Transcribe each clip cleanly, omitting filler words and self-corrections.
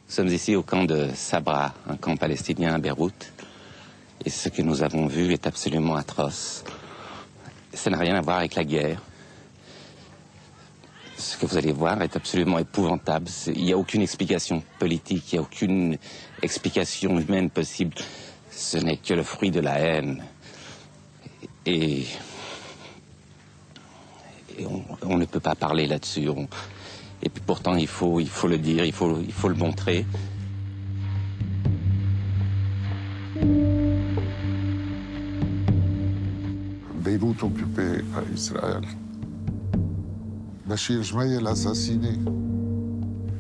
Nous sommes ici au camp de Sabra, un camp palestinien à Beyrouth. Et ce que nous avons vu est absolument atroce. Ça n'a rien à voir avec la guerre. Ce que vous allez voir est absolument épouvantable. Il n'y a aucune explication politique, il n'y a aucune explication humaine possible. Ce n'est que le fruit de la haine. Et on ne peut pas parler là-dessus. Et puis pourtant, il faut le dire, il faut le montrer. Beyrouth occupée par Israël. Bachir Gemayel assassiné.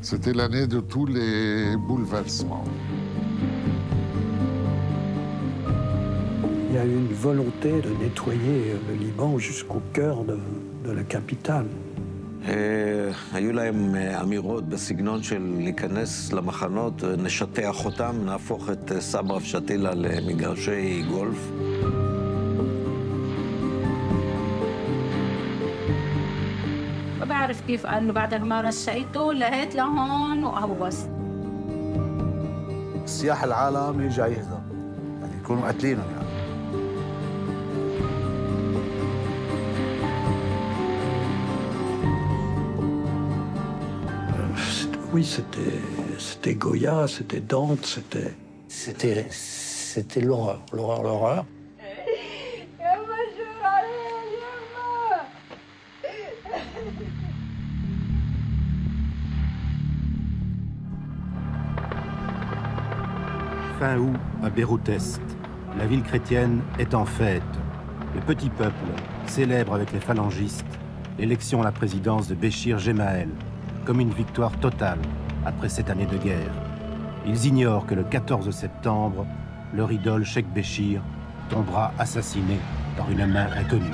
C'était l'année de tous les bouleversements. Il y a eu une volonté de nettoyer le Liban jusqu'au cœur de la capitale. היו להם אמירות בסגנון של להיכנס למחנות, נשטח אותם, נהפוך את סברה ושתילה למגרשי גולף. ما بعرف كيف انه بعد ما رشيته لقيت لهون وبس. السياح العالم يرجع يهدى، يعني يكونوا قاتلينهم يعني. Oui, c'était Goya, c'était Dante, c'était l'horreur, l'horreur. Fin août, à Beyrouth-Est, la ville chrétienne est en fête. Le petit peuple célèbre avec les phalangistes l'élection à la présidence de Béchir Gemayel, comme une victoire totale après cette année de guerre. Ils ignorent que le 14 septembre, leur idole Cheikh Béchir tombera assassiné par une main inconnue.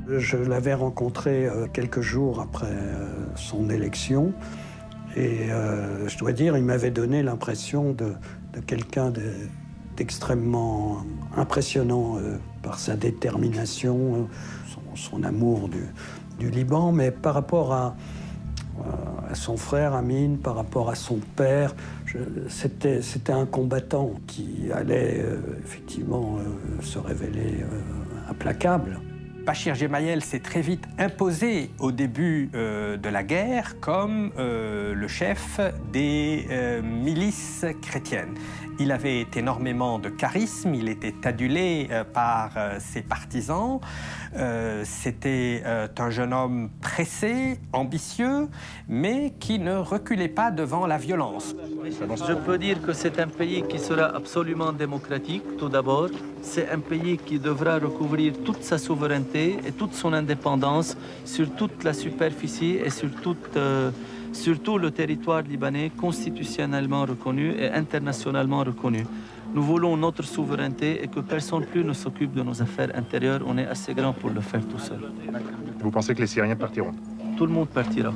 Je l'avais rencontré quelques jours après son élection et je dois dire, il m'avait donné l'impression de quelqu'un d'extrêmement impressionnant par sa détermination, son amour du Liban, mais par rapport à son frère Amin, par rapport à son père, c'était un combattant qui allait effectivement se révéler implacable. Bachir Gemayel s'est très vite imposé au début de la guerre comme le chef des milices chrétiennes. Il avait énormément de charisme, il était adulé par ses partisans. C'était un jeune homme pressé, ambitieux, mais qui ne reculait pas devant la violence. Je peux dire que c'est un pays qui sera absolument démocratique, tout d'abord. C'est un pays qui devra recouvrir toute sa souveraineté et toute son indépendance sur toute la superficie et sur tout le territoire libanais constitutionnellement reconnu et internationalement reconnu. Nous voulons notre souveraineté et que personne plus ne s'occupe de nos affaires intérieures. On est assez grand pour le faire tout seul. Vous pensez que les Syriens partiront? Tout le monde partira.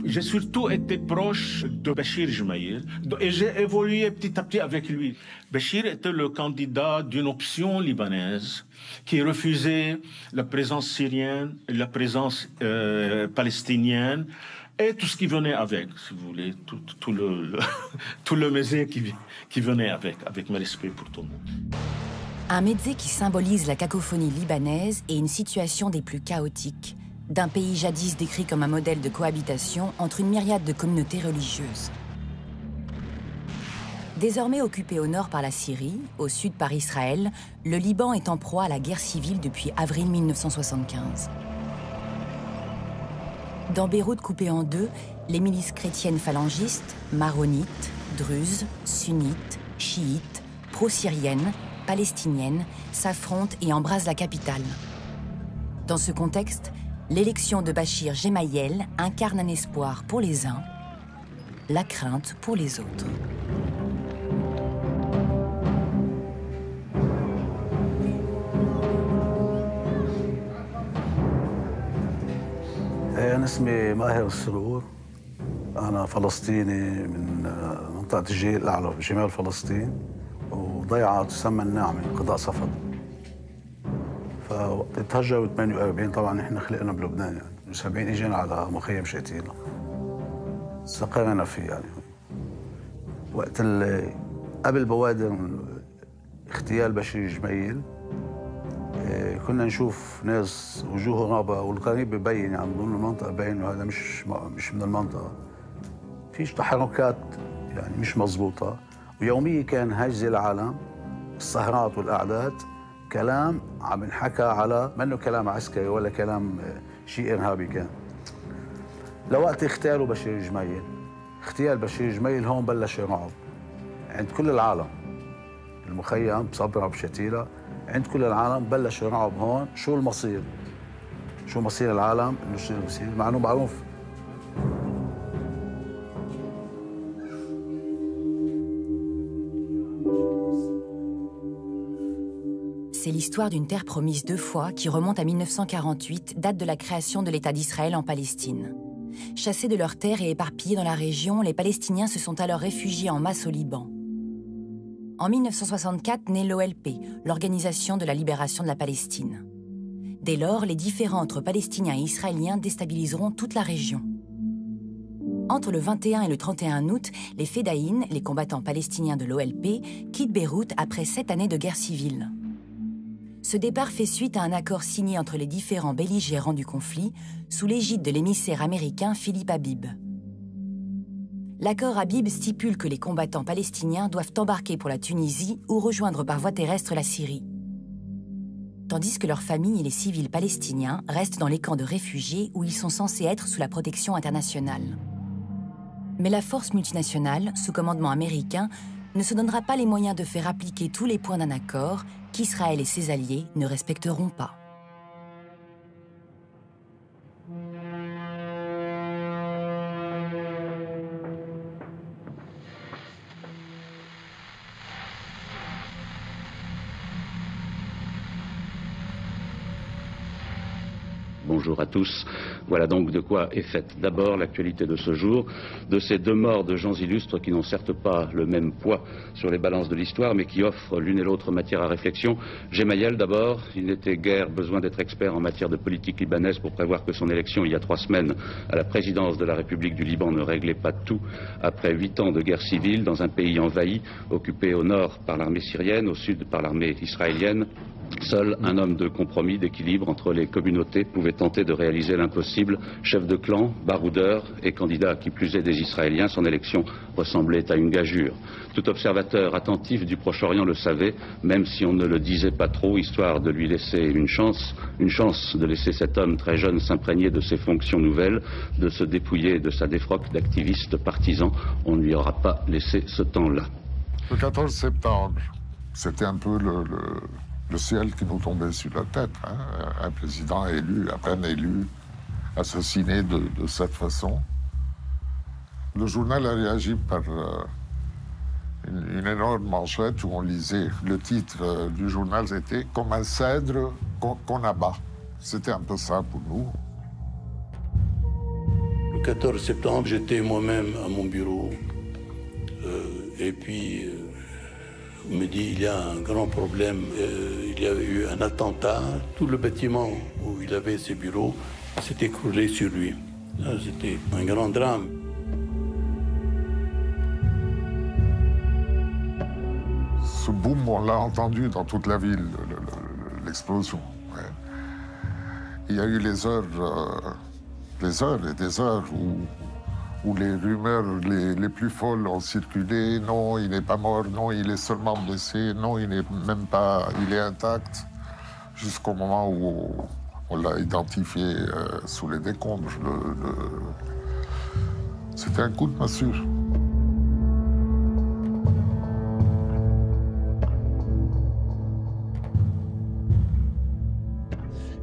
J'ai surtout été proche de Bachir Gemayel et j'ai évolué petit à petit avec lui. Bachir était le candidat d'une option libanaise qui refusait la présence syrienne, la présence palestinienne et tout ce qui venait avec, si vous voulez, tout le mésé qui venait avec mes respects pour tout le monde. Un médecin qui symbolise la cacophonie libanaise et une situation des plus chaotiques, d'un pays jadis décrit comme un modèle de cohabitation entre une myriade de communautés religieuses. Désormais occupé au nord par la Syrie, au sud par Israël, le Liban est en proie à la guerre civile depuis avril 1975. Dans Beyrouth coupée en deux, les milices chrétiennes phalangistes, maronites, druzes, sunnites, chiites, pro-syriennes, palestiniennes, s'affrontent et embrasent la capitale. Dans ce contexte, l'élection de Bachir Gemayel incarne un espoir pour les uns, la crainte pour les autres. أنا اسمي ماهر السرور. أنا فلسطيني من منطقة الجيل الأعلى بشمال فلسطين وضيعة تسمى الناعمة قضاء صفد. فوقت تهجروا 48 طبعا احنا خلقنا بلبنان يعني من 70 اجينا على مخيم شتيلة استقرنا فيه يعني. وقت قبل بوادر اغتيال بشير جميل كنا نشوف ناس وجوه رابعة والقريب ببين يعني ضمن المنطقة بين وهذا مش من المنطقة. فيش تحركات يعني مش مضبوطة ويوميا كان هجز العالم السهرات والقعدات كلام عم ينحكى على منه كلام عسكري ولا كلام شيء إرهابي كان. لوقت اغتيالوا بشير جميل اغتيال بشير جميل هون بلش الرعب عند كل العالم. المخيم بصبرا بشتيلة عند كل العالم بلش الرعب هون. شو المصير؟ شو مصير العالم؟ انه شو المصير؟ مع انه معروف. C'est l'histoire d'une terre promise 2 fois qui remonte à 1948, date de la création de l'État d'Israël en Palestine. Chassés de leurs terres et éparpillés dans la région, les Palestiniens se sont alors réfugiés en masse au Liban. En 1964 naît l'OLP, l'Organisation de la Libération de la Palestine. Dès lors, les différends entre Palestiniens et Israéliens déstabiliseront toute la région. Entre le 21 et le 31 août, les Fedaïn, les combattants palestiniens de l'OLP, quittent Beyrouth après 7 années de guerre civile. Ce départ fait suite à un accord signé entre les différents belligérants du conflit, sous l'égide de l'émissaire américain Philippe Habib. L'accord Habib stipule que les combattants palestiniens doivent embarquer pour la Tunisie ou rejoindre par voie terrestre la Syrie, tandis que leurs familles et les civils palestiniens restent dans les camps de réfugiés où ils sont censés être sous la protection internationale. Mais la force multinationale, sous commandement américain, ne se donnera pas les moyens de faire appliquer tous les points d'un accord qu'Israël et ses alliés ne respecteront pas. Bonjour à tous. Voilà donc de quoi est faite d'abord l'actualité de ce jour, de ces 2 morts de gens illustres qui n'ont certes pas le même poids sur les balances de l'histoire, mais qui offrent l'une et l'autre matière à réflexion. Gemayel d'abord, il n'était guère besoin d'être expert en matière de politique libanaise pour prévoir que son élection il y a 3 semaines à la présidence de la République du Liban ne réglait pas tout. Après 8 ans de guerre civile dans un pays envahi, occupé au nord par l'armée syrienne, au sud par l'armée israélienne, seul un homme de compromis, d'équilibre entre les communautés pouvait tenter de réaliser l'impossible. Chef de clan, baroudeur et candidat qui plus est des Israéliens, son élection ressemblait à une gageure. Tout observateur attentif du Proche-Orient le savait, même si on ne le disait pas trop, histoire de lui laisser une chance de laisser cet homme très jeune s'imprégner de ses fonctions nouvelles, de se dépouiller de sa défroque d'activiste partisan. On ne lui aura pas laissé ce temps-là. Le 14 septembre, c'était un peu le ciel qui nous tombait sur la tête. Hein. Un président élu, à peine élu, assassiné de cette façon. Le journal a réagi par une énorme manchette où on lisait. Le titre du journal était « Comme un cèdre qu'on abat ». C'était un peu ça pour nous. Le 14 septembre, j'étais moi-même à mon bureau. Et puis... on me dit, il y a un grand problème, il y a eu un attentat, tout le bâtiment où il avait ses bureaux s'est écroulé sur lui. C'était un grand drame. Ce boom, on l'a entendu dans toute la ville, l'explosion. Ouais. Il y a eu les heures et des heures où les rumeurs les plus folles ont circulé. Non, il n'est pas mort. Non, il est seulement blessé. Non, il n'est même pas... Il est intact. Jusqu'au moment où on l'a identifié sous les décombres. C'était un coup de massue.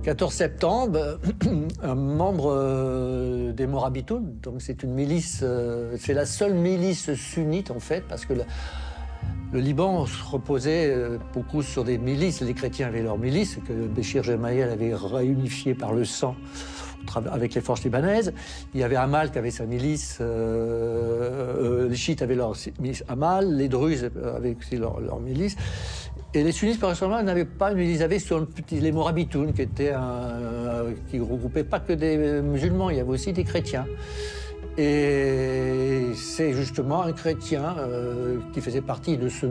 Le 14 septembre, un membre des Morabitoun, donc c'est une milice, c'est la seule milice sunnite en fait, parce que le Liban se reposait beaucoup sur des milices, les chrétiens avaient leurs milices, que Béchir Gemayel avait réunifié par le sang avec les forces libanaises. Il y avait Amal qui avait sa milice, les chiites avaient leur milice Amal, les druzes avaient aussi leur milice. Et les sunnites, par exemple, n'avaient pas, ils avaient les Morabitoun, qui regroupaient pas que des musulmans, il y avait aussi des chrétiens. Et c'est justement un chrétien qui faisait partie de ce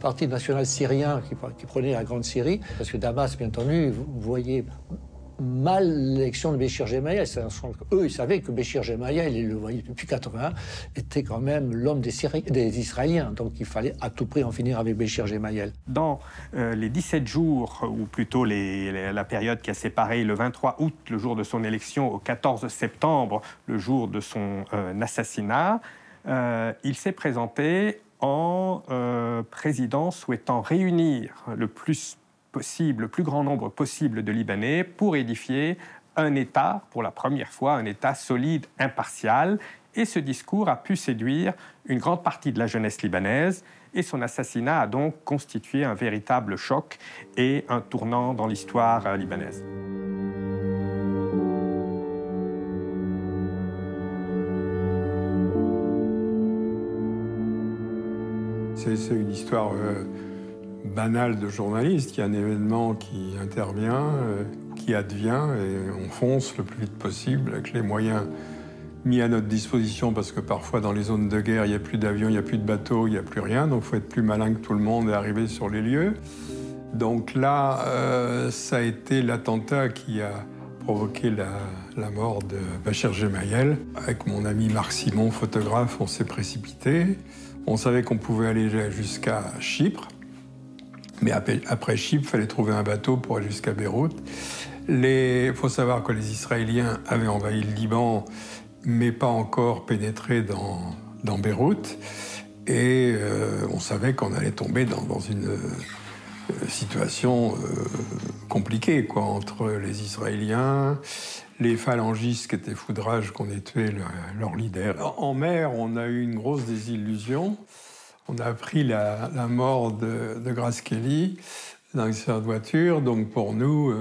parti national syrien qui prenait la Grande Syrie. Parce que Damas, bien entendu, vous voyez mal l'élection de Béchir Gemayel. Eux, ils savaient que Béchir Gemayel, ils le voyaient depuis 1981, était quand même l'homme des Israéliens. Donc il fallait à tout prix en finir avec Béchir Gemayel. Dans les 17 jours, ou plutôt la période qui a séparé le 23 août, le jour de son élection, au 14 septembre, le jour de son assassinat, il s'est présenté en président souhaitant réunir le plus grand nombre possible de Libanais pour édifier un État, pour la première fois, un État solide, impartial. Et ce discours a pu séduire une grande partie de la jeunesse libanaise. Et son assassinat a donc constitué un véritable choc et un tournant dans l'histoire libanaise. C'est une histoire banale de journaliste. Il y a un événement qui intervient, qui advient, et on fonce le plus vite possible avec les moyens mis à notre disposition, parce que parfois dans les zones de guerre, il n'y a plus d'avions, il n'y a plus de bateaux, il n'y a plus rien, donc il faut être plus malin que tout le monde et arriver sur les lieux. Donc là, ça a été l'attentat qui a provoqué la mort de Béchir Gemayel. Avec mon ami Marc Simon, photographe, on s'est précipité. On savait qu'on pouvait aller jusqu'à Chypre, mais après Chypre, il fallait trouver un bateau pour aller jusqu'à Beyrouth. Il faut savoir que les Israéliens avaient envahi le Liban, mais pas encore pénétré dans Beyrouth. Et on savait qu'on allait tomber dans une situation compliquée, quoi, entre les Israéliens, les phalangistes qui étaient foudrages qu'on ait tué leur leader. En mer, on a eu une grosse désillusion. On a appris la mort de Grace Kelly dans une voiture. Donc pour nous,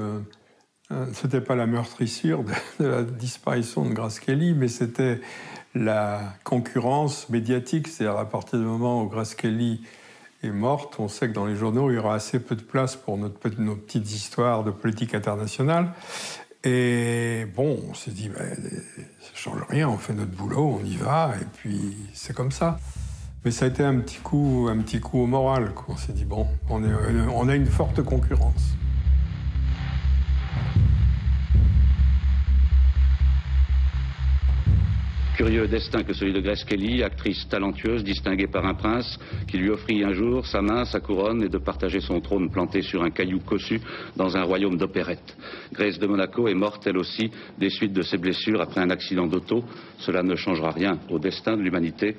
c'était pas la meurtrissure de la disparition de Grace Kelly, mais c'était la concurrence médiatique. C'est-à-dire à partir du moment où Grace Kelly est morte, on sait que dans les journaux, il y aura assez peu de place pour nos petites histoires de politique internationale. Et bon, on s'est dit, ça ne change rien, on fait notre boulot, on y va, et puis c'est comme ça. Mais ça a été un petit coup au moral, quoi. On s'est dit, bon, on a une forte concurrence. Curieux destin que celui de Grace Kelly, actrice talentueuse, distinguée par un prince, qui lui offrit un jour sa main, sa couronne, et de partager son trône planté sur un caillou cossu dans un royaume d'opérette. Grace de Monaco est morte, elle aussi, des suites de ses blessures après un accident d'auto. Cela ne changera rien au destin de l'humanité,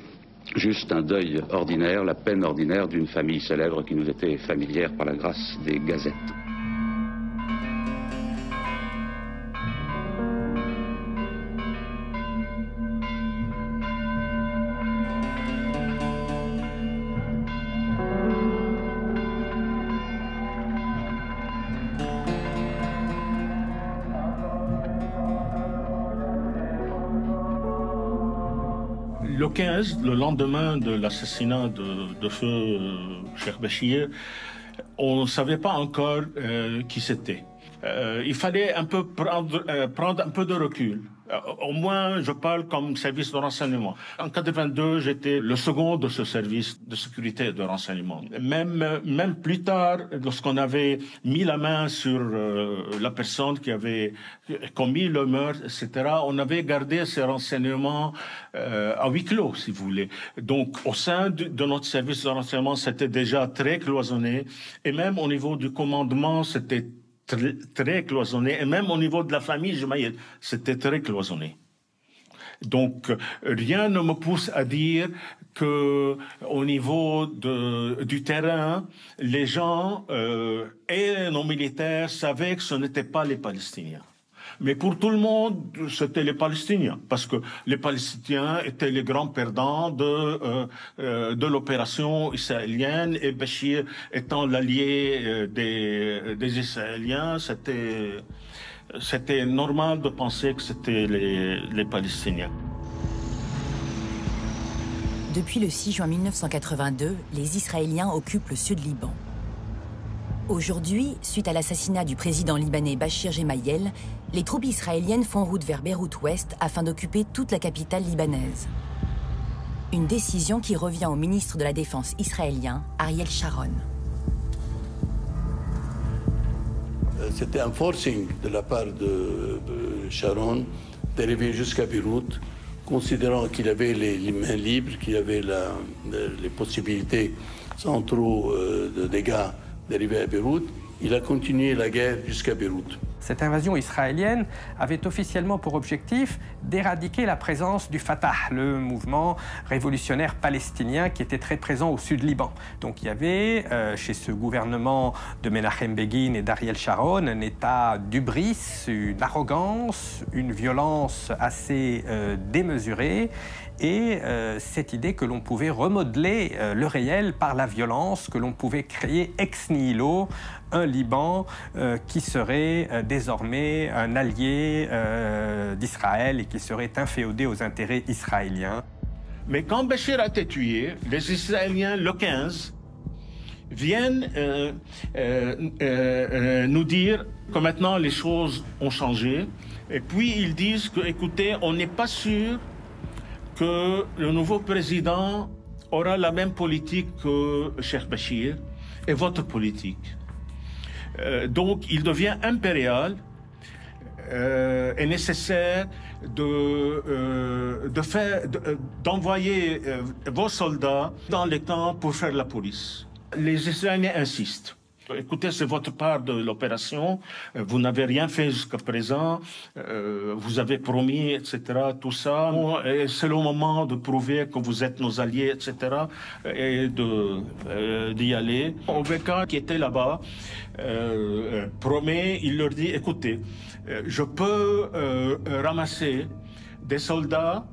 juste un deuil ordinaire, la peine ordinaire d'une famille célèbre qui nous était familière par la grâce des gazettes. Le 15, le lendemain de l'assassinat de feu Cheikh Béchir, on ne savait pas encore qui c'était. Il fallait un peu prendre un peu de recul. Au moins, je parle comme service de renseignement. En 1982, j'étais le second de ce service de sécurité et de renseignement. Même plus tard, lorsqu'on avait mis la main sur la personne qui avait commis le meurtre, etc., on avait gardé ces renseignements à huis clos, si vous voulez. Donc, au sein de notre service de renseignement, c'était déjà très cloisonné. Et même au niveau du commandement, c'était très cloisonné, et même au niveau de la famille Gemayel, c'était très cloisonné. Donc, rien ne me pousse à dire que, au niveau du terrain, les gens et nos militaires savaient que ce n'étaient pas les Palestiniens. Mais pour tout le monde, c'était les Palestiniens, parce que les Palestiniens étaient les grands perdants de l'opération israélienne, et Béchir étant l'allié des Israéliens, c'était normal de penser que c'était les Palestiniens. Depuis le 6 juin 1982, les Israéliens occupent le sud Liban. Aujourd'hui, suite à l'assassinat du président libanais Bachir Gemayel, les troupes israéliennes font route vers Beyrouth-Ouest afin d'occuper toute la capitale libanaise. Une décision qui revient au ministre de la Défense israélien, Ariel Sharon. C'était un forcing de la part de Sharon d'arriver jusqu'à Beyrouth, considérant qu'il avait les mains libres, qu'il avait les possibilités sans trop de dégâts d'arriver à Beyrouth. Il a continué la guerre jusqu'à Beyrouth. Cette invasion israélienne avait officiellement pour objectif d'éradiquer la présence du Fatah, le mouvement révolutionnaire palestinien qui était très présent au sud Liban. Donc il y avait chez ce gouvernement de Menachem Begin et d'Ariel Sharon un état d'hubris, une arrogance, une violence assez démesurée et cette idée que l'on pouvait remodeler le réel par la violence, que l'on pouvait créer ex nihilo un Liban qui serait désormais un allié d'Israël et qui serait inféodé aux intérêts israéliens. Mais quand Bachir a été tué, les Israéliens, le 15, viennent nous dire que maintenant les choses ont changé. Et puis ils disent que, écoutez, on n'est pas sûr que le nouveau président aura la même politique que Cheikh Bachir et votre politique. Donc, il devient impérial et nécessaire d'envoyer vos soldats dans les camps pour faire la police. Les Israéliens insistent. Écoutez, c'est votre part de l'opération. Vous n'avez rien fait jusqu'à présent. Vous avez promis, etc., tout ça. C'est le moment de prouver que vous êtes nos alliés, etc., et d'y aller. OVK, qui était là-bas, promet, il leur dit, écoutez, je peux ramasser des soldats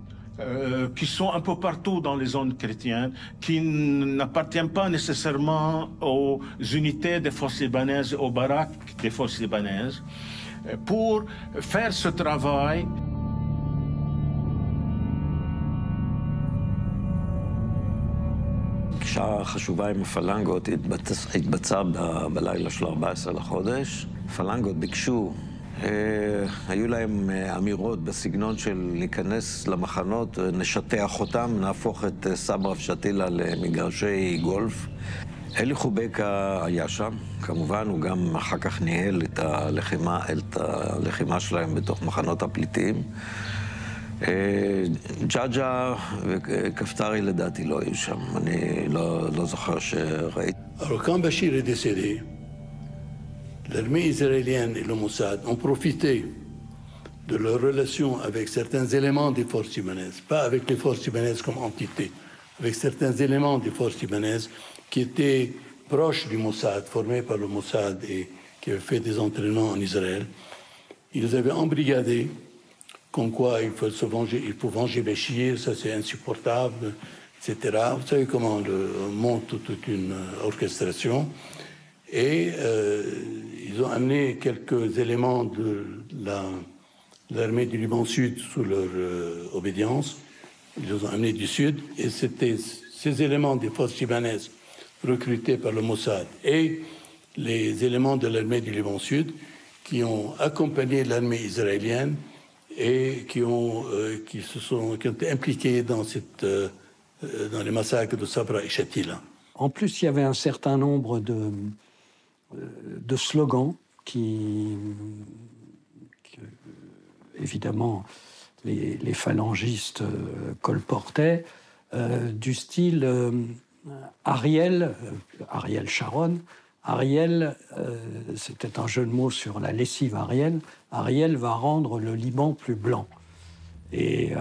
qui sont un peu partout dans les zones chrétiennes, qui n'appartiennent pas nécessairement aux unités des forces libanaises, aux baraques des forces libanaises, pour faire ce travail. פגישה חשובה עם הפלנגות התבצעה בלילה של 14 לחודש. הפלנגות ביקשו, היו להם אמירות בסגנון של להיכנס למחנות, נשטח אותם, נהפוך את סברה ושתילה למגרשי גולף. אלי חובקה היה שם, כמובן, הוא גם אחר כך ניהל את הלחימה שלהם בתוך מחנות הפליטים. ג'אג'ה וכפתרי לדעתי לא היו שם, אני לא זוכר שראיתי. Alors quand Bachir est décédé, l'armée israélienne et le Mossad ont profité de leur relation avec certains éléments des forces libanaises, pas avec les forces libanaises comme entité, avec certains éléments des forces libanaises qui étaient proches du Mossad, formés par le Mossad et qui avaient fait des entraînements en Israël. Ils les avaient embrigadés, comme quoi il faut se venger, il faut venger Béchir, ça c'est insupportable, etc. Vous savez comment monte toute une orchestration. Et ils ont amené quelques éléments de l'armée du Liban Sud sous leur obédience. Ils les ont amenés du Sud. Et c'était ces éléments des forces libanaises recrutés par le Mossad et les éléments de l'armée du Liban Sud qui ont accompagné l'armée israélienne et qui ont été impliqués dans les massacres de Sabra et Shatila. En plus, il y avait un certain nombre de slogans qui évidemment, les phalangistes colportaient, du style Ariel Sharon. Ariel, c'était un jeu de mots sur la lessive Ariel. Ariel va rendre le Liban plus blanc. Et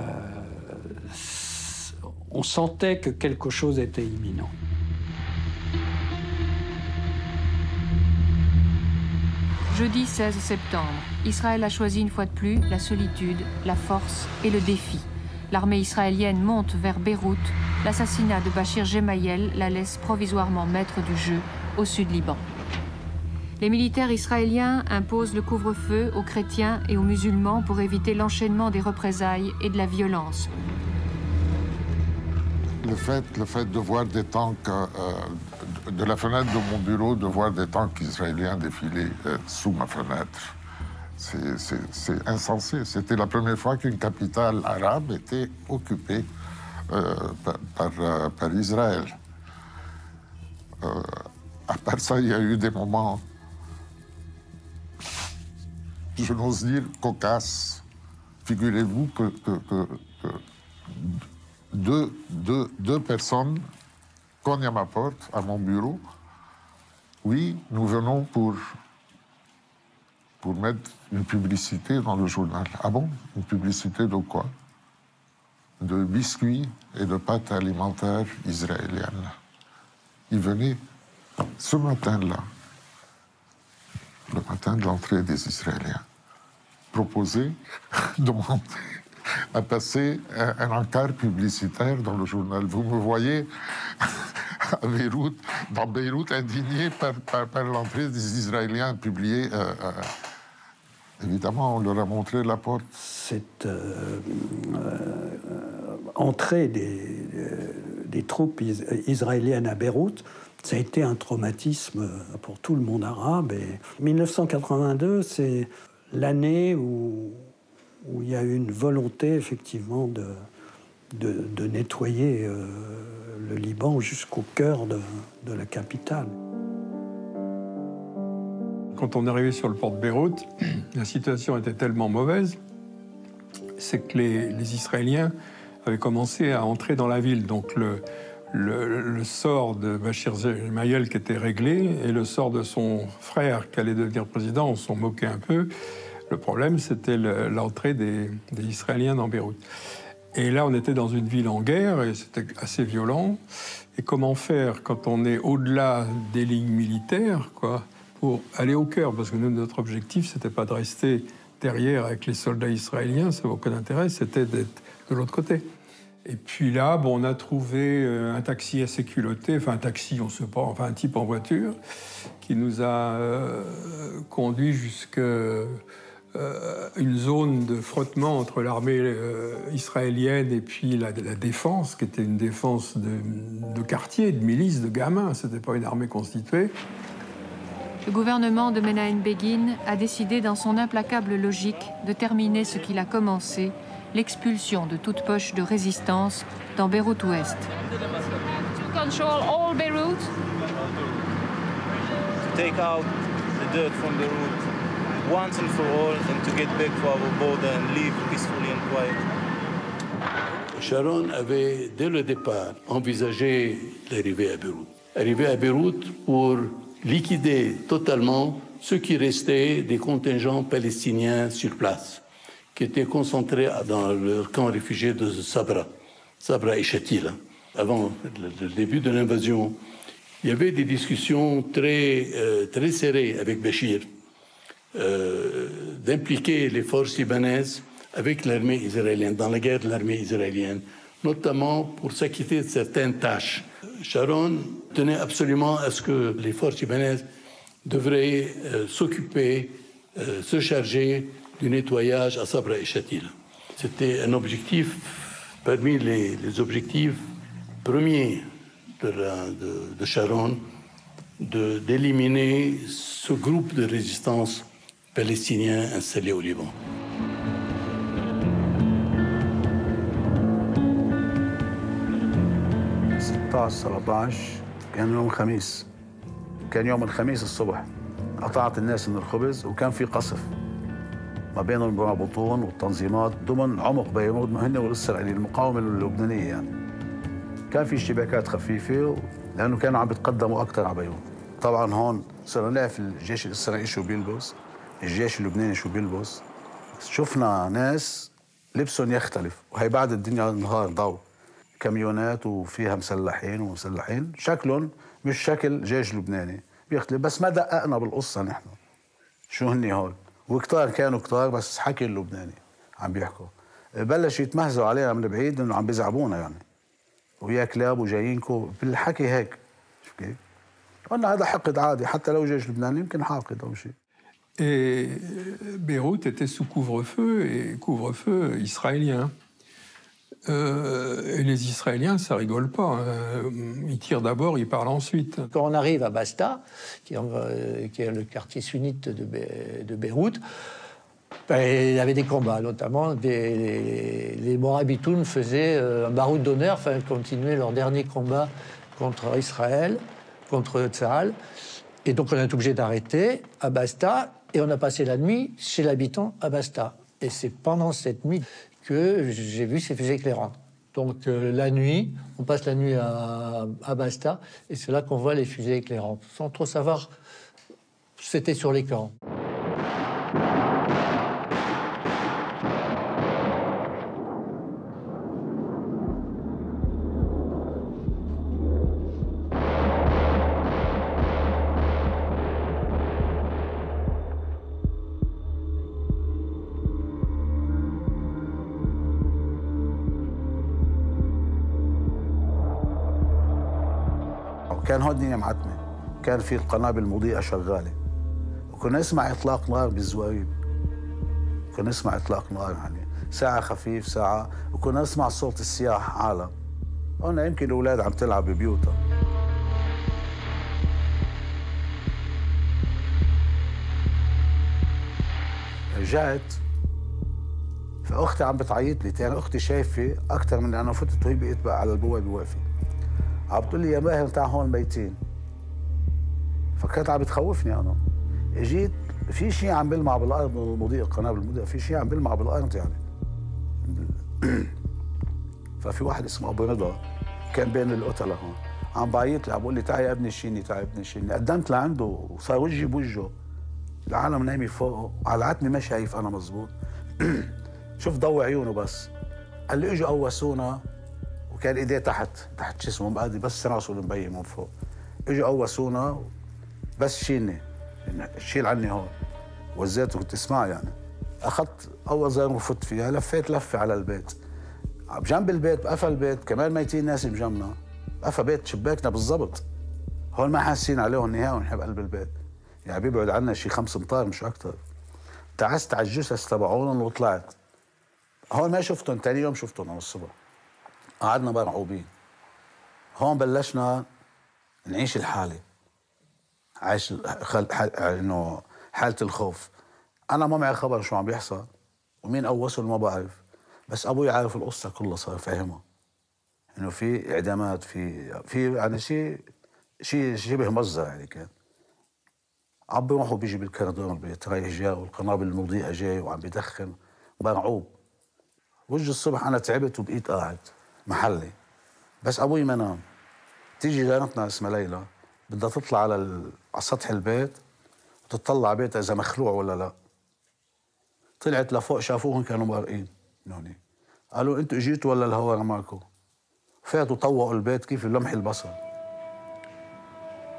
on sentait que quelque chose était imminent. Jeudi 16 septembre, Israël a choisi une fois de plus la solitude, la force et le défi. L'armée israélienne monte vers Beyrouth. L'assassinat de Bachir Gemayel la laisse provisoirement maître du jeu au sud Liban. Les militaires israéliens imposent le couvre-feu aux chrétiens et aux musulmans pour éviter l'enchaînement des représailles et de la violence. le fait de voir des tanks, de la fenêtre de mon bureau, de voir des tanks israéliens défiler sous ma fenêtre, c'est insensé. C'était la première fois qu'une capitale arabe était occupée par Israël. À part ça, il y a eu des moments, je n'ose dire, cocasses. Figurez-vous que deux personnes cognent à ma porte, à mon bureau. Oui, nous venons pour mettre une publicité dans le journal. Ah bon? Une publicité de quoi? De biscuits et de pâtes alimentaires israéliennes. Ils venaient ce matin-là, le matin de l'entrée des Israéliens, proposer, demander à passer un encart publicitaire dans le journal. Vous me voyez à Beyrouth, dans Beyrouth, indigné par l'entrée des Israéliens publiée. Évidemment, on leur a montré la porte. Cette entrée des troupes israéliennes à Beyrouth, ça a été un traumatisme pour tout le monde arabe. Et 1982, c'est l'année où il y a eu une volonté, effectivement, de nettoyer le Liban jusqu'au cœur de la capitale. Quand on est arrivé sur le port de Beyrouth, la situation était tellement mauvaise, c'est que les Israéliens avaient commencé à entrer dans la ville. Donc le sort de Bachir Gemayel qui était réglé et le sort de son frère qui allait devenir président, on s'en moquait un peu. Le problème, c'était l'entrée des Israéliens dans Beyrouth. Et là, on était dans une ville en guerre et c'était assez violent. Et comment faire quand on est au-delà des lignes militaires, quoi, pour aller au cœur? Parce que nous, notre objectif, c'était pas de rester derrière avec les soldats israéliens, ça n'a aucun intérêt, c'était d'être de l'autre côté. Et puis là, bon, on a trouvé un taxi assez culotté, enfin un taxi, on ne sait pas, enfin un type en voiture, qui nous a conduit jusqu'à une zone de frottement entre l'armée israélienne et puis la défense, qui était une défense de quartier, de milice, de gamins, c'était pas une armée constituée. Le gouvernement de Menahem Begin a décidé dans son implacable logique de terminer ce qu'il a commencé, l'expulsion de toute poche de résistance dans Beyrouth Ouest. To control all Beirut. To take out the dirt from Beirut once and for all and to get back to our border and live peacefully and quiet. Sharon avait, dès le départ, envisagé l'arrivée à Beyrouth. Arriver à Beyrouth pour liquider totalement ce qui restait des contingents palestiniens sur place, qui étaient concentrés dans leur camp réfugié de Sabra et Shatila. Avant le début de l'invasion, il y avait des discussions très serrées avec Bachir, d'impliquer les forces libanaises avec l'armée israélienne, dans la guerre de l'armée israélienne, notamment pour s'acquitter de certaines tâches. Sharon tenait absolument à ce que les forces libanaises devraient s'occuper, se charger du nettoyage à Sabra et Shatila. C'était un objectif parmi les objectifs premiers de Sharon, d'éliminer ce groupe de résistance palestinien installé au Liban. كان يوم الخميس. كان يوم الخميس الصبح قطعت الناس من الخبز وكان في قصف ما بين المرابطون والتنظيمات ضمن عمق بيروت هن والإسرائيليين المقاومة اللبنانية يعني. كان في اشتباكات خفيفة لأنه كانوا عم بيتقدموا أكثر على بيروت. طبعا هون صرنا نعرف الجيش الإسرائيلي شو بيلبس، الجيش اللبناني شو بيلبس. شفنا ناس لبسهم يختلف وهي بعد الدنيا نهار ضوء. كاميونات وفيها مسلحين ومسلحين شكلهم مش شكل جيش لبناني بيختلف بس ما دققنا بالقصة نحن شو هني هول وكتار كانوا كتار بس حكي اللبناني عم بيحكوا بلش يتمهزوا علينا من بعيد انه عم بيزعبونا يعني ويا كلاب وجايينكم بالحكي هيك شو كيف قلنا هذا حقد عادي حتى لو جيش لبناني يمكن حاقد او شيء. Et Beyrouth était sous couvre-feu et couvre-feu israélien. Et les Israéliens, ça rigole pas. Ils tirent d'abord, ils parlent ensuite. Quand on arrive à Basta, qui est le quartier sunnite de Beyrouth, il y avait des combats, notamment les Morabitoun faisaient un baroud d'honneur, enfin continuaient leur dernier combat contre Israël, contre Tzahal. Et donc on a été obligé d'arrêter à Basta et on a passé la nuit chez l'habitant à Basta. Et c'est pendant cette nuit que j'ai vu ces fusées éclairantes. Donc la nuit, on passe la nuit à Basta et c'est là qu'on voit les fusées éclairantes. Sans trop savoir, c'était sur les camps. كان هون الدنيا معتمة، كان في القنابل المضيئة شغالة، وكنا نسمع إطلاق نار بالزوايب، كنا نسمع إطلاق نار يعني ساعة خفيف ساعة، وكنا نسمع صوت السياح عالم. هون يمكن الأولاد عم تلعب ببيوتها. رجعت فأختي عم بتعيط لي، يعني أختي شايفة أكثر من أنا فتت وهي بقيت بقى على البوابة واقفة. عم بتقول لي يا ماهر تعال هون ميتين. فكانت عم بتخوفني انا. اجيت في شيء عم بلمع بالارض من المضيء، القنابل المضيئه، في شيء عم بلمع بالارض يعني. ففي واحد اسمه ابو رضا كان بين القتله هون، عم بعيط لي عم بقول لي تعال يا ابني شيني، تعال يا ابني شيني. قدمت لعنده وصار وجهي بوجهه. العالم نايمه فوقه، على العتمه ما شايف انا مزبوط. شوف ضوء عيونه بس. قال لي اجوا قوسونا وكان ايديه تحت شو اسمه مقادي بس راسه المبين من فوق. اجوا قوسونا بس شيلني، شيل عني هون. وزيته كنت اسمع يعني. اخذت اول زي وفت فيها، لفيت لفه على البيت. بجنب البيت بقفا البيت كمان ميتين ناس بجنبنا. قفا بيت شباكنا بالضبط. هون ما حاسين عليهم نهائي ونحن بقلب البيت. يعني بيبعد عنا شي 5 امتار مش اكثر. تعست على الجثث تبعهم وطلعت. هون ما شفتهم، ثاني يوم شفتهم على الصبح. قعدنا مرعوبين. هون بلشنا نعيش الحالة، عايش انه حالة الخوف. أنا ما معي خبر شو عم بيحصل ومين قوسه ما بعرف، بس أبوي عارف القصة كلها، صار فاهمها. إنه في إعدامات، في يعني شيء شبه مصدر يعني كان. عم بيروح وبيجي بالكردون البيت رايح جاي والقنابل المضيئة جاي وعم بيدخن مرعوب. وجه الصبح أنا تعبت وبقيت قاعد محلي، بس أبوي ما نام. تيجي جارتنا اسمها ليلى بدها تطلع على سطح البيت وتطلع بيتها إذا مخلوع ولا لا. طلعت لفوق شافوهم كانوا مغرقين هوني. قالوا أنتوا اجيتوا ولا الهواء رماكم؟ فاتوا طوقوا البيت كيف لمح البصر.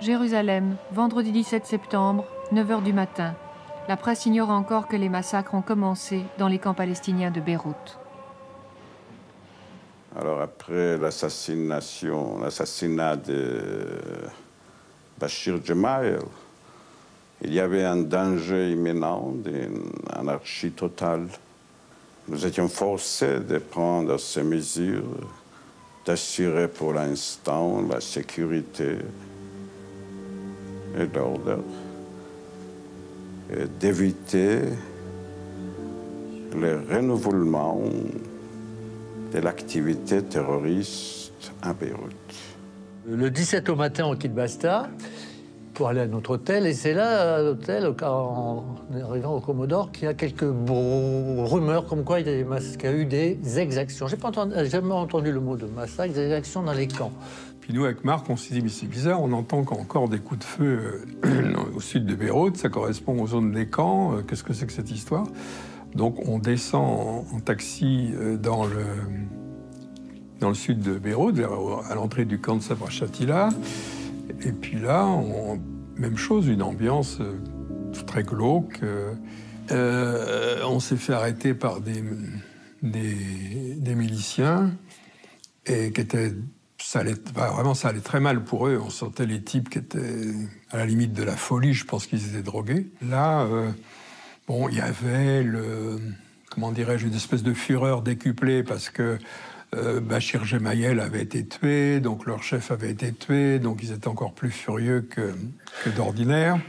Jérusalem, vendredi 17 septembre, 9h du matin. La presse ignore encore que les massacres ont commencé dans les camps palestiniens de Beyrouth. Alors après l'assassinat de Bachir Gemayel, il y avait un danger imminent d'une anarchie totale. Nous étions forcés de prendre ces mesures, d'assurer pour l'instant la sécurité et l'ordre, et d'éviter le renouvellement de l'activité terroriste à Beyrouth. Le 17 au matin, on quitte Basta pour aller à notre hôtel. Et c'est là, à l'hôtel, en arrivant au Commodore, qu'il y a quelques rumeurs comme quoi il y a eu des exactions. Je n'ai jamais entendu le mot de massacre, des exactions dans les camps. Puis nous, avec Marc, on s'est dit, mais c'est bizarre, on entend encore des coups de feu au sud de Beyrouth, ça correspond aux zones des camps, qu'est-ce que c'est que cette histoire? Donc on descend en taxi dans le sud de Beyrouth, à l'entrée du camp de Sabra Shatila. Et puis là, même chose, une ambiance très glauque. On s'est fait arrêter par des miliciens et qui étaient... Ça allait très mal pour eux. On sentait les types qui étaient à la limite de la folie. Je pense qu'ils étaient drogués. Là, bon, il y avait comment dirais-je, une espèce de fureur décuplée parce que Bachir Gemayel avait été tué, donc leur chef avait été tué, donc ils étaient encore plus furieux que d'ordinaire.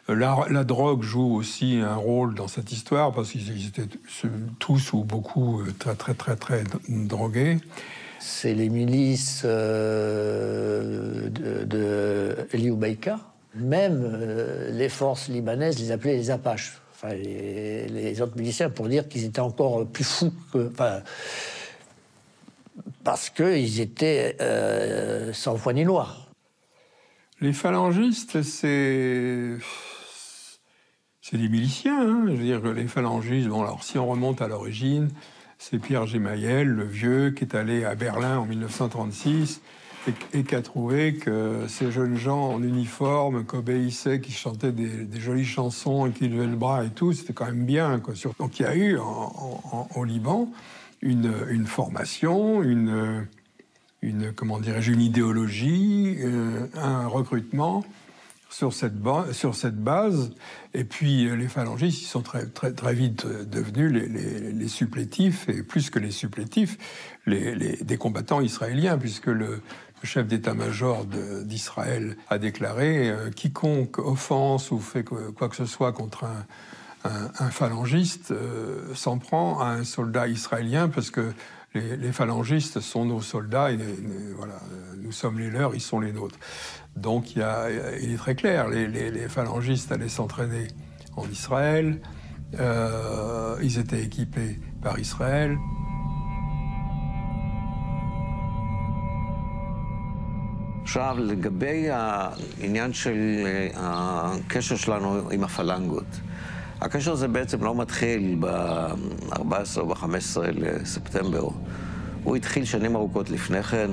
La drogue joue aussi un rôle dans cette histoire parce qu'ils étaient tous ou beaucoup très drogués. C'est les milices de Eliou Baïka. Même les forces libanaises les appelaient les Apaches. Enfin, les autres miliciens, pour dire qu'ils étaient encore plus fous que... Enfin, parce qu'ils étaient sans foi ni loi. Les phalangistes, c'est des miliciens. Hein. Je veux dire que les phalangistes, bon, alors si on remonte à l'origine, c'est Pierre Gemayel, le vieux, qui est allé à Berlin en 1936 et qui a trouvé que ces jeunes gens en uniforme, qui obéissaient, qui chantaient des jolies chansons et qui levaient le bras et tout, c'était quand même bien, quoi. Donc il y a eu au Liban une formation, comment dirais-je, une idéologie, un recrutement sur cette base. Et puis les phalangistes, ils sont très vite devenus les supplétifs, et plus que les supplétifs, des combattants israéliens, puisque le chef d'état-major d'Israël a déclaré quiconque offense ou fait quoi que ce soit contre un phalangiste s'en prend à un soldat israélien, parce que les phalangistes sont nos soldats, et voilà, nous sommes les leurs, ils sont les nôtres. Donc il est très clair, les phalangistes allaient s'entraîner en Israël, ils étaient équipés par Israël. עכשיו, לגבי העניין של הקשר שלנו עם הפלנגות. הקשר הזה בעצם לא מתחיל ב-14 או ב-15 לספטמבר. הוא התחיל שנים ארוכות לפני כן,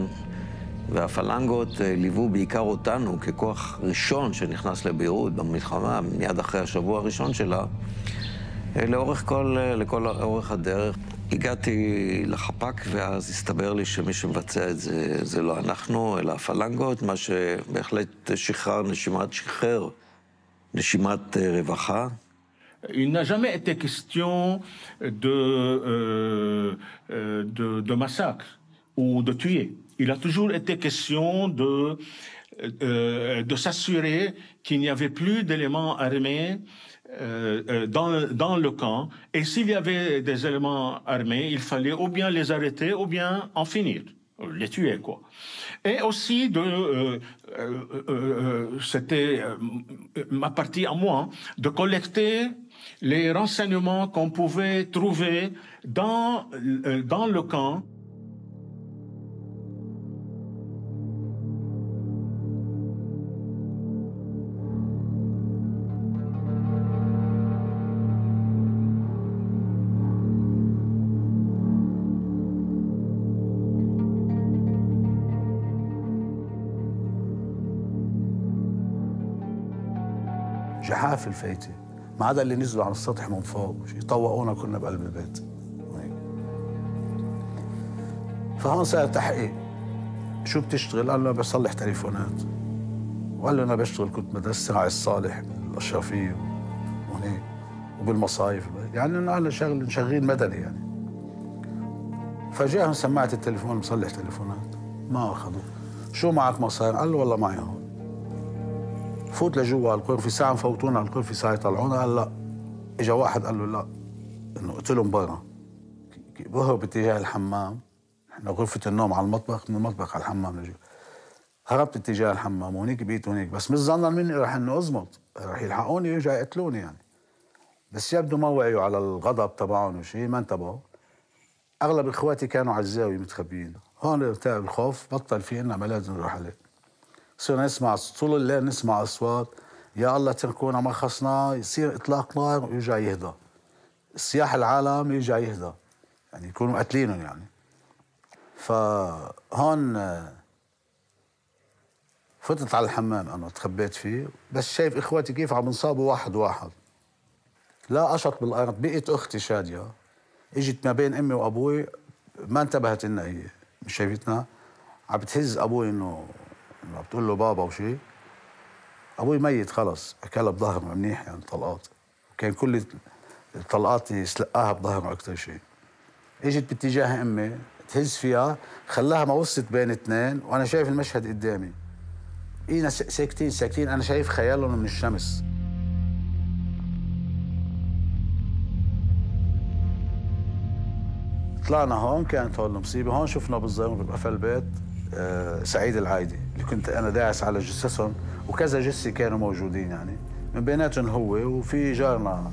והפלנגות ליוו בעיקר אותנו ככוח ראשון שנכנס לביירות במלחמה, מיד אחרי השבוע הראשון שלה, לכל אורך הדרך. הגעתי לחפ"ק, ואז הסתבר לי שמי שמבצע את זה לא אנחנו, אלא הפלנגות, מה שבהחלט שחרר נשימת רווחה. Il n'a jamais été question de massacre ou de tuer. Il a toujours été question de s'assurer qu'il n'y avait plus d'éléments armés dans le camp. Et s'il y avait des éléments armés, il fallait ou bien les arrêter ou bien en finir, les tuer, quoi. Et aussi, c'était ma partie à moi, de collecter les renseignements qu'on pouvait trouver dans le camp. جحافل الفايته ما عدا اللي نزلوا على السطح من فوق يطوقونا كنا بقلب البيت. فهون صار تحقيق. شو بتشتغل؟ قال له بصلح تليفونات. وقال له انا بشتغل، كنت مدرسة على الصالح بالاشرفيه وهنيك وبالمصايف، يعني انه قال له شغال مدني يعني. فجاهم سماعه التليفون، مصلح تليفونات ما اخذوا. شو معك مصاري؟ قال له والله معي هون. فوت لجوا الغرفه، ساعه مفوتونا على الغرفه، ساعه يطلعونا. قال لا. اجى واحد قال له لا، انه قتلهم برا. بهرب باتجاه الحمام، احنا غرفه النوم على المطبخ، من المطبخ على الحمام لجوا. هربت اتجاه الحمام، وهنيك بقيت هنيك، بس مش ظنا مني رح انه ازمط، رح يلحقوني ويرجعوا يقتلوني يعني. بس يبدو ما وعيوا على الغضب تبعهم وشيء، ما انتبهوا. اغلب اخواتي كانوا على الزاويه متخبيين. هون ارتاع الخوف، بطل في عنا لازم نروح عليه. صرنا نسمع طول الليل، نسمع اصوات، يا الله تركونا ما خصنا، يصير اطلاق نار ويرجع يهدى. السياح العالم يرجع يهدى، يعني يكونوا قاتلينهم يعني. فهون فتت على الحمام، انا تخبيت فيه، بس شايف اخواتي كيف عم ينصابوا واحد واحد. لا قشط بالارض، بقيت اختي شاديه اجت ما بين امي وابوي، ما انتبهت انها هي، مش شايفتنا، عم بتهز ابوي انه بتقول له بابا وشي. ابوي ميت خلص، اكلها بظهره منيح يعني طلقات، كان كل الطلقات يسلقاها بظهره اكثر شيء. اجت باتجاه امي تهز فيها، خلاها ما وصلت بين اثنين، وانا شايف المشهد قدامي. اينا ساكتين، انا شايف خيالهم من الشمس. طلعنا هون، كانت هون المصيبه. هون شفنا بالظهر بقفل البيت سعيد العايدي اللي كنت انا داعس على جثثهم، وكذا جثه كانوا موجودين يعني، من بيناتهم هو وفي جارنا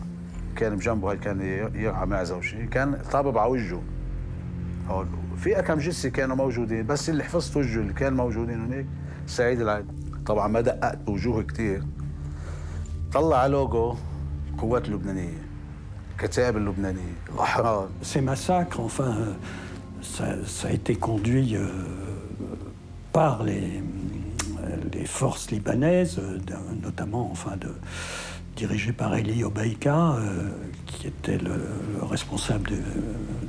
كان بجنبه، هاي كان يرعى معزه وشيء، كان طابب على وجهه هون. في كم جثه كانوا موجودين، بس اللي حفظت وجهه اللي كانوا موجودين هناك سعيد العايدي. طبعا ما دققت بوجوه كثير. طلع لوجو القوات اللبنانيه، الكتائب اللبنانيه، الاحرار. Ces massacres, enfin, ça a été conduit par les forces libanaises, notamment, enfin, dirigées par Eli Obeika, qui était le responsable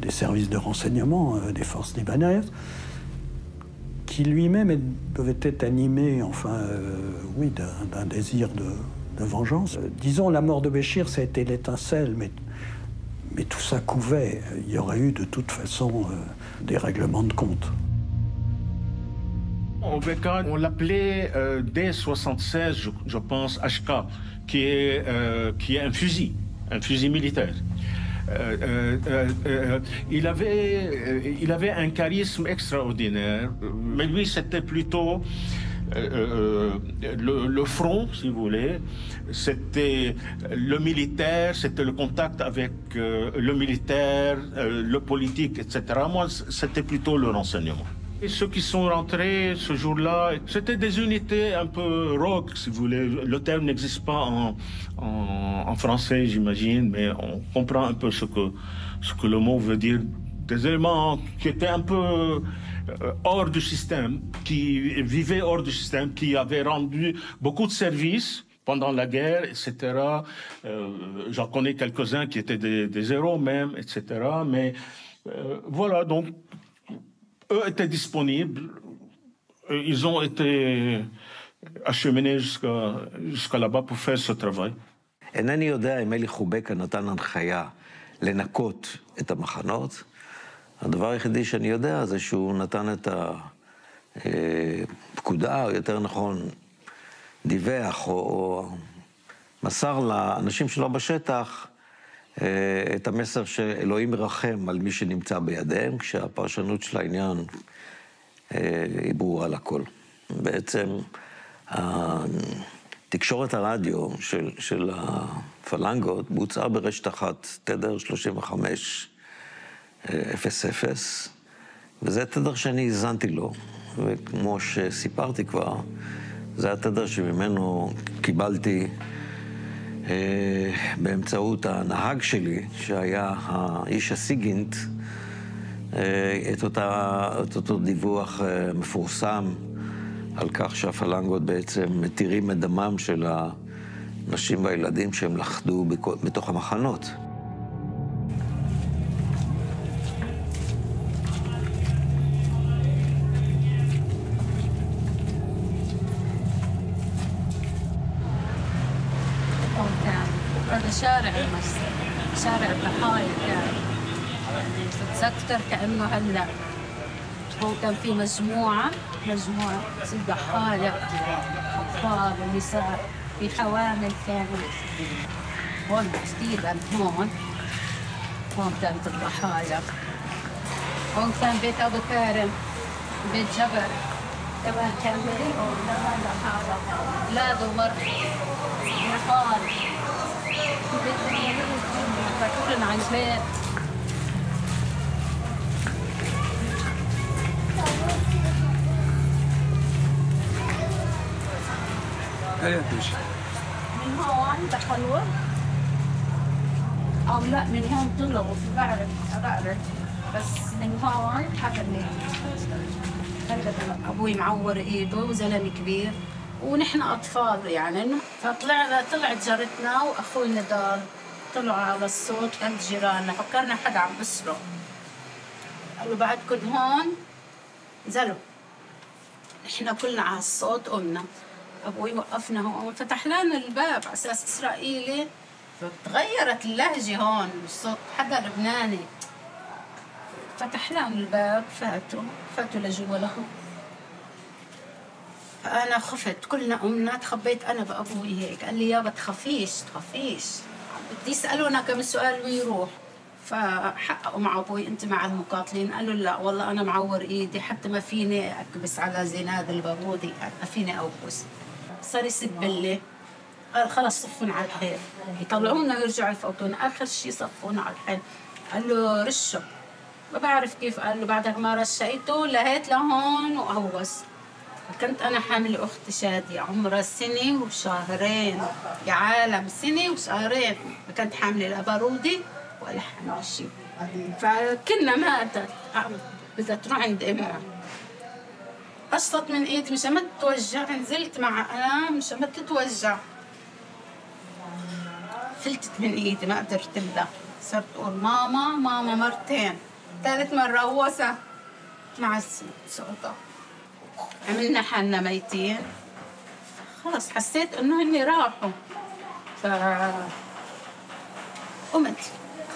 des services de renseignement des forces libanaises, qui lui-même devait être animé, enfin, oui, d'un désir de vengeance. Disons, la mort de Béchir, ça a été l'étincelle, mais tout ça couvait. Il y aurait eu de toute façon des règlements de compte. Obeika, on l'appelait dès 76, je pense, HK, qui est un fusil militaire. Il avait un charisme extraordinaire, mais lui c'était plutôt le front, si vous voulez. C'était le militaire, c'était le contact avec le militaire, le politique, etc. Moi, c'était plutôt le renseignement. Et ceux qui sont rentrés ce jour-là, c'était des unités un peu rock, si vous voulez. Le terme n'existe pas en français, j'imagine, mais on comprend un peu ce que le mot veut dire. Des éléments qui étaient un peu hors du système, qui vivaient hors du système, qui avaient rendu beaucoup de services pendant la guerre, etc. J'en connais quelques-uns qui étaient des héros même, etc. Mais voilà, donc eux étaient disponibles. Ils ont été acheminés jusqu'à là-bas pour faire ce travail. אינני יודע אם אלי חובקה נתן הנחיה לנקות את המחנות. הדבר היחידי שאני יודע זה שהוא נתן את הפקודה, או יותר נכון, דיווח או מסר לאנשים שלו בשטח את המסר שאלוהים מרחם על מי שנמצא בידיהם, כשהפרשנות של העניין היא ברורה על הכל. בעצם תקשורת הרדיו של הפלנגות בוצעה ברשת אחת, תדר 35-00, וזה תדר שאני הזנתי לו, וכמו שסיפרתי כבר, זה התדר שממנו קיבלתי באמצעות הנהג שלי, שהיה האיש הסיגינט, את אותו דיווח מפורסם על כך שהפלנגות בעצם מתירים את דמם של הנשים והילדים שהם לחדו בתוך המחנות. هذا شارع مصر، شارع الضحايا كان. بتذكر كأنه هلا هو كان في مجموعة ضحايا، أطفال ونساء، في حوامل كانوا. هون تحديدا هون كانت الضحايا. هون كان بيت أبو كارم، بيت جبل كمان كان كمان ضحايا، أولاد ومرأة وأطفال. كلنا عن البيت. من هون دخلوا أو لا، من هون طلعوا، بعرف بس من هون حكمني. أبوي معور إيده وزلمة كبير ونحن أطفال يعني، طلعت جارتنا وأخوي نضال طلعوا على الصوت عند جيراننا، فكرنا حدا عم بسرق. قالوا بعدكم هون، نزلوا نحن كلنا على الصوت قمنا. أبوي وقفنا هون، فتح لنا الباب على أساس إسرائيلي، فتغيرت اللهجة هون، الصوت حدا لبناني. فتح لهم الباب، فاتوا لجوا لهم. فأنا خفت، كلنا قمنا، تخبيت أنا بأبوي هيك، قال لي يابا تخافيش بدي يسألونا كم سؤال ويروح. فحققوا مع أبوي أنت مع المقاتلين، قال له لا والله أنا معور إيدي حتى ما فيني أكبس على زناد البارودي، ما فيني أوبس. صار يسب لي، قال خلص صفون على الحيل، يطلعونا ويرجعوا يفوتونا، آخر شيء صفونا على الحيل. قال له رشه، ما بعرف كيف، قال له بعد ما رشيته لهيت لهون وأهوس. كنت أنا حامل أختي شادية عمرها 1 سنة وشهرين، يا عالم 1 سنة وشهرين، كنت حاملة لا بارودي ولا حامل شيء. فكنا ماتت، بدها تروح عند أمها. قصت من إيدي مشان ما تتوجع، نزلت معها مشان ما تتوجع، فلتت من إيدي ما قدرت تبدأ. صرت أقول ماما ماما مرتين، ثالث مرة هوسة مع الصوت. عملنا حالنا ميتين، خلص حسيت إنه هني راحوا. قمت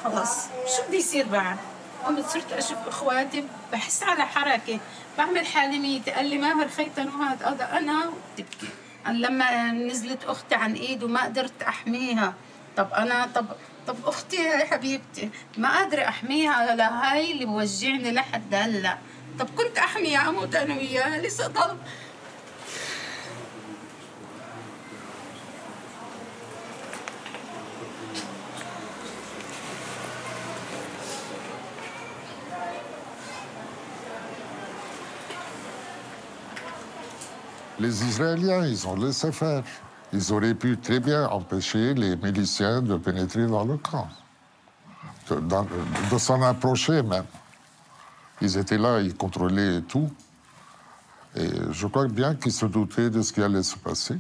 خلص شو بدي يصير بعد؟ قمت صرت أشوف إخواتي، بحس على حركة، بعمل حالي ميتة. قال لي ما برخيتن هذا أنا، وبتبكي. لما نزلت أختي عن إيد وما قدرت أحميها، طب أختي يا حبيبتي ما قادرة أحميها لهاي اللي بوجعني لحد هلا. طب كنت أحميها أموت أنا وياها، لسه ضل. Les Israéliens, ils ont laissé faire. Ils auraient pu très bien empêcher les miliciens de pénétrer dans le camp, de s'en approcher même. Ils étaient là, ils contrôlaient tout. Et je crois bien qu'ils se doutaient de ce qui allait se passer.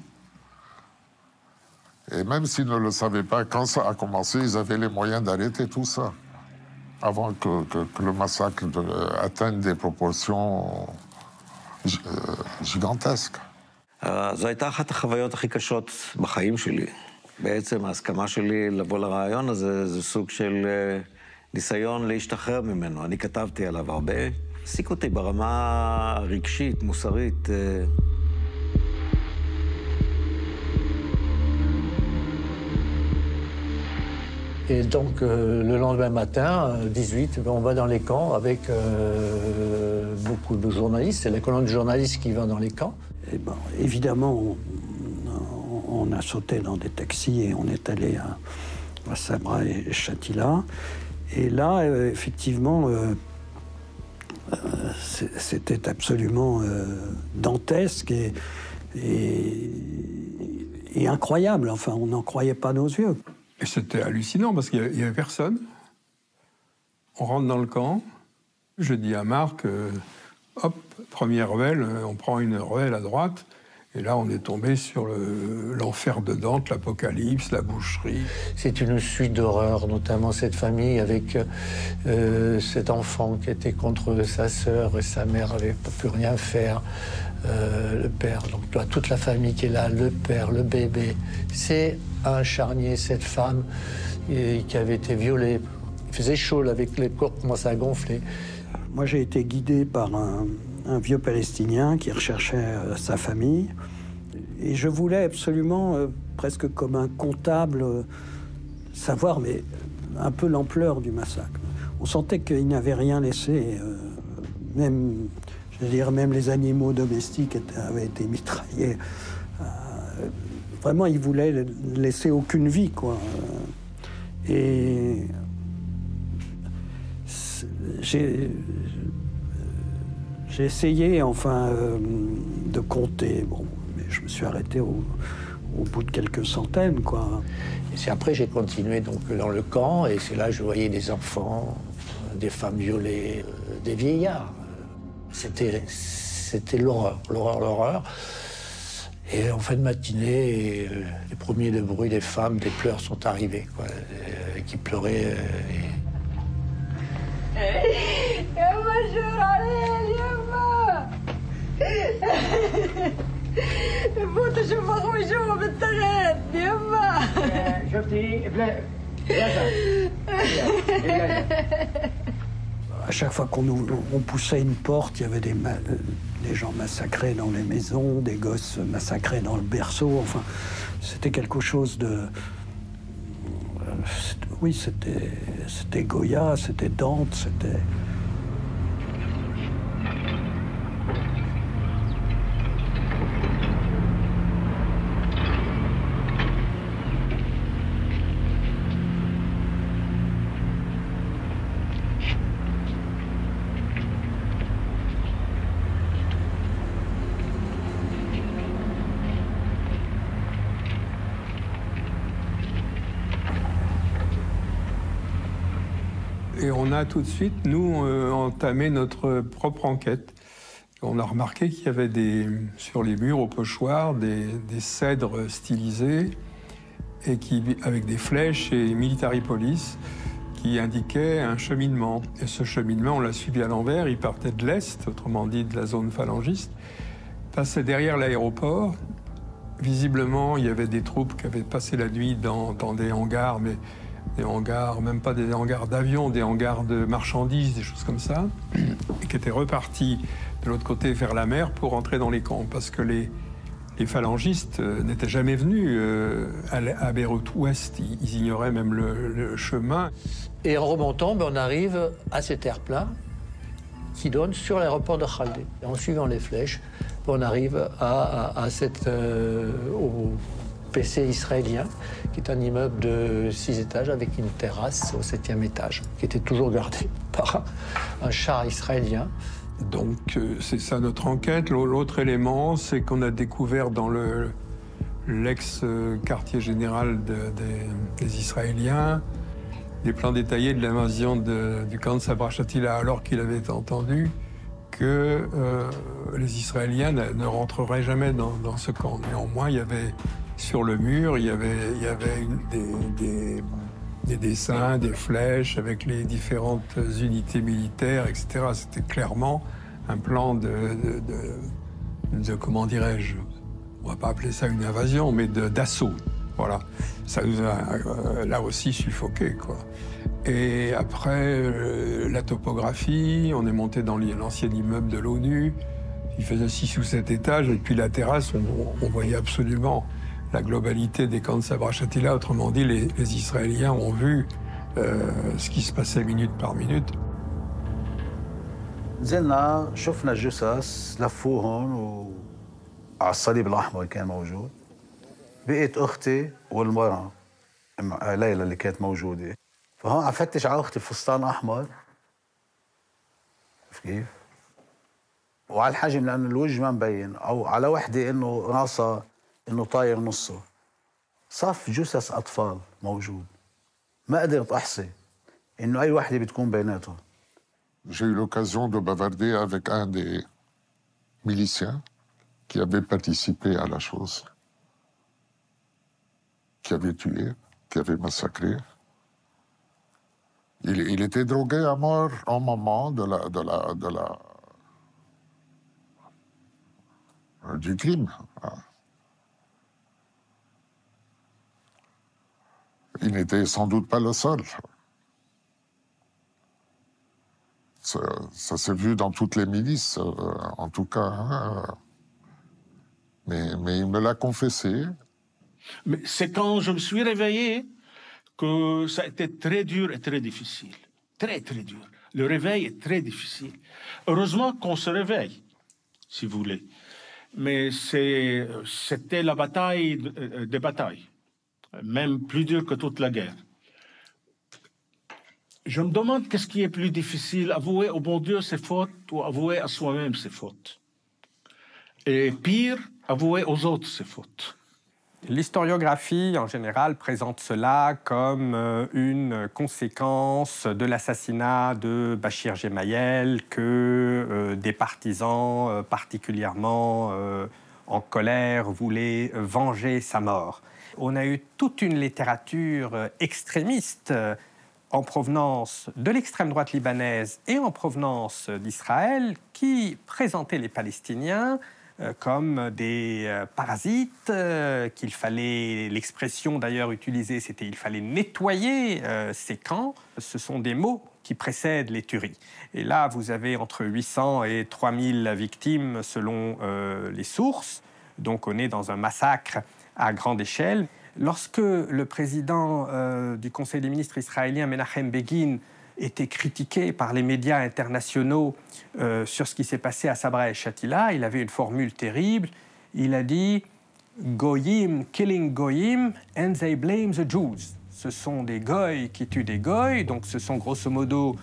Et même s'ils ne le savaient pas, quand ça a commencé, ils avaient les moyens d'arrêter tout ça, avant que le massacre atteigne des proportions gigantesques. זו הייתה אחת החוויות הכי קשות בחיים שלי. בעצם ההסכמה שלי לבוא לרעיון הזה, זה סוג של ניסיון להשתחרר ממנו. אני כתבתי עליו הרבה. העסיק אותי ברמה רגשית, מוסרית. Et donc, le lendemain matin, 18, on va dans les camps avec beaucoup de journalistes. C'est la colonne de journalistes qui va dans les camps. Et bon, évidemment, on a sauté dans des taxis et on est allé à Sabra et Shatila. Et là, effectivement, c'était absolument dantesque et incroyable. Enfin, on n'en croyait pas nos yeux. Et c'était hallucinant parce qu'il n'y avait personne. On rentre dans le camp. Je dis à Marc, hop, première ruelle, on prend une ruelle à droite. Et là, on est tombé sur l'enfer de Dante, l'apocalypse, la boucherie. C'est une suite d'horreurs, notamment cette famille avec cet enfant qui était contre sa sœur et sa mère n'avait pas pu rien faire. Le père, donc toute la famille qui est là, le père, le bébé. C'est un charnier, cette femme qui avait été violée. Il faisait chaud avec les corps commençaient à gonfler. Moi, j'ai été guidé par un vieux Palestinien qui recherchait sa famille. Et je voulais absolument, presque comme un comptable, savoir mais un peu l'ampleur du massacre. On sentait qu'il n'avait rien laissé, même, je veux dire, même les animaux domestiques avaient été mitraillés. Vraiment, il voulait laisser aucune vie, quoi. Et j'ai essayé, enfin, de compter. Bon, mais je me suis arrêté au bout de quelques centaines, quoi. Et c'est après j'ai continué donc dans le camp, et c'est là que je voyais des enfants, des femmes violées, des vieillards. C'était l'horreur, l'horreur. Et en fin de matinée, les premiers de bruit des femmes, des pleurs sont arrivés, quoi, qui pleuraient. À chaque fois qu'on poussait une porte, il y avait des gens massacrés dans les maisons, des gosses massacrés dans le berceau. Enfin, c'était quelque chose de... oui, c'était Goya, c'était Dante, c'était... Et on a tout de suite, nous, entamé notre propre enquête. On a remarqué qu'il y avait sur les murs au pochoir des cèdres stylisés et avec des flèches et military police qui indiquaient un cheminement. Et ce cheminement, on l'a suivi à l'envers, il partait de l'Est, autrement dit de la zone phalangiste, passait derrière l'aéroport. Visiblement, il y avait des troupes qui avaient passé la nuit dans des hangars, mais des hangars, même pas des hangars d'avions, des hangars de marchandises, des choses comme ça, et qui étaient repartis de l'autre côté vers la mer pour entrer dans les camps, parce que les phalangistes n'étaient jamais venus à Beyrouth-Ouest, ils ignoraient même le chemin. Et en remontant, on arrive à cet air-plat qui donne sur l'aéroport de Khaldé. Et en suivant les flèches, on arrive au PC israélien, qui est un immeuble de 6 étages avec une terrasse au 7e étage, qui était toujours gardé par un char israélien. Donc c'est ça notre enquête. L'autre élément, c'est qu'on a découvert dans l'ex-quartier général des Israéliens des plans détaillés de l'invasion du camp de Sabra Shatila, alors qu'il avait entendu que les Israéliens ne rentreraient jamais dans ce camp. Néanmoins, il y avait sur le mur, il y avait des dessins, des flèches avec les différentes unités militaires, etc. C'était clairement un plan de comment dirais-je, on va pas appeler ça une invasion, mais d'assaut. Voilà. Ça nous a là aussi suffoqué, quoi. Et après, la topographie, on est monté dans l'ancien immeuble de l'ONU, il faisait 6 ou 7 étages, et puis la terrasse, on voyait absolument la globalité des camps de Sabra Shatila. Autrement dit, les Israéliens ont vu ce qui se passait minute par minute. نزلنا شفنا الجثث لفوهم وعلى الصليب الأحمر كان موجود. بقيت أختي والمرأة ليلى اللي كانت موجودة. فهون عم فتش على أختي بفستان أحمر. كيف؟ وعلى الحجم لأنه الوجه ما مبين، أو على وحدة إنه راسها إنه طاير نصه. صف جثث أطفال موجود. ما قدرت أحصي إنه أي وحدة بتكون بيناتهم. J'ai eu l'occasion de bavarder avec un des miliciens qui avait participé à la chose, qui avait tué, qui avait massacré. Il était drogué à mort au moment du crime. Il n'était sans doute pas le seul. Ça s'est vu dans toutes les milices, en tout cas. Hein. Mais il me l'a confessé. Mais c'est quand je me suis réveillé que ça a été très dur et très difficile. Très, très dur. Le réveil est très difficile. Heureusement qu'on se réveille, si vous voulez. Mais c'était la bataille des batailles. Même plus dur que toute la guerre. Je me demande qu'est-ce qui est plus difficile, avouer au bon Dieu ses fautes ou avouer à soi-même ses fautes. Et pire, avouer aux autres ses fautes. L'historiographie, en général, présente cela comme une conséquence de l'assassinat de Bachir Gemayel que des partisans particulièrement en colère voulaient venger sa mort. On a eu toute une littérature extrémiste en provenance de l'extrême droite libanaise et en provenance d'Israël qui présentait les Palestiniens comme des parasites, qu'il fallait, l'expression d'ailleurs utilisée, c'était il fallait nettoyer ces camps. Ce sont des mots qui précèdent les tueries. Et là, vous avez entre 800 et 3000 victimes selon les sources. Donc on est dans un massacre à grande échelle. Lorsque le président du Conseil des ministres israélien, Menachem Begin, était critiqué par les médias internationaux sur ce qui s'est passé à Sabra et Shatila, il avait une formule terrible. Il a dit « Goyim killing Goyim and they blame the Jews ». Ce sont des goïs qui tuent des goïs, donc ce sont grosso modo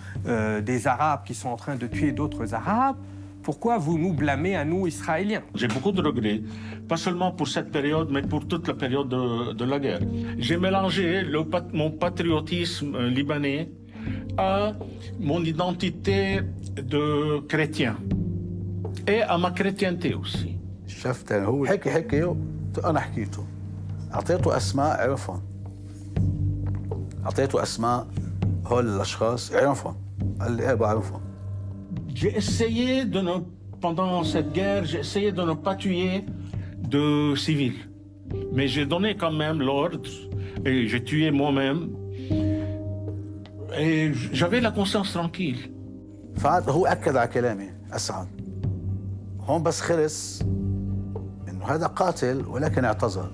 des Arabes qui sont en train de tuer d'autres Arabes. Pourquoi vous nous blâmez à nous, Israéliens? J'ai beaucoup de regrets, pas seulement pour cette période, mais pour toute la période de la guerre. J'ai mélangé mon patriotisme libanais à mon identité de chrétien et à ma chrétienté aussi. شفت هو حكي أنا حكيته أعطيته أسماء عرفهم أعطيته أسماء هول الأشخاص عرفهم قال لي إيه بعرفهم. J'ai essayé pendant cette guerre, j'ai essayé de ne pas tuer de civils. Mais j'ai donné quand même l'ordre et j'ai tué moi-même. Et j'avais la conscience tranquille. فهو أكد على كلامي أسعد. هون بس خلص إنه هذا قاتل ولكن اعتذر.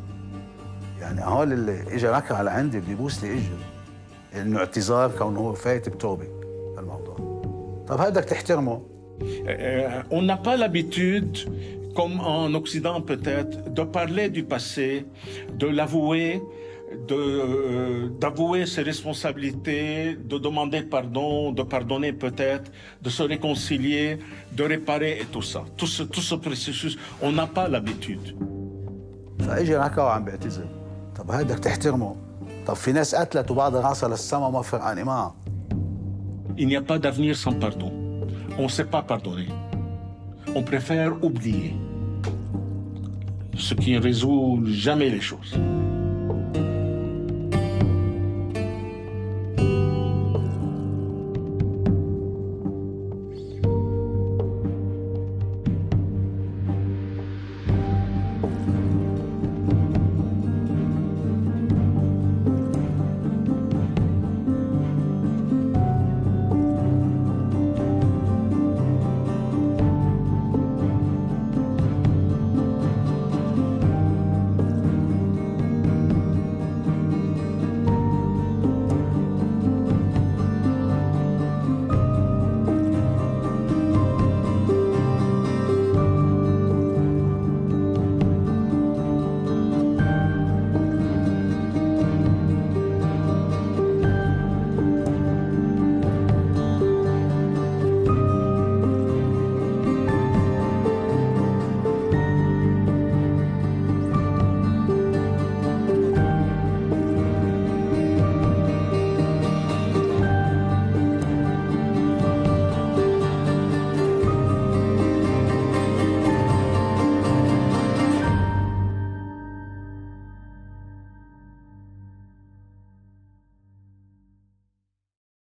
يعني هول اللي إجا ركع على عندي بده يبوس لي إجر. إنه اعتذار كونه هو فايت بتوبة الموضوع. طب هذا بدك تحترمه. On n'a pas l'habitude, comme en Occident peut-être, de parler du passé, de l'avouer, d'avouer ses responsabilités, de demander pardon, de pardonner peut-être, de se réconcilier, de réparer et tout ça. Tout ce processus, on n'a pas l'habitude. فاجي ركع وعم بيعتذر. طب هذا بدك تحترمه. طب في ناس قتلت وبعض راسها للسما وما فرقانه معها. Il n'y a pas d'avenir sans pardon. On ne sait pas pardonner. On préfère oublier, ce qui ne résout jamais les choses.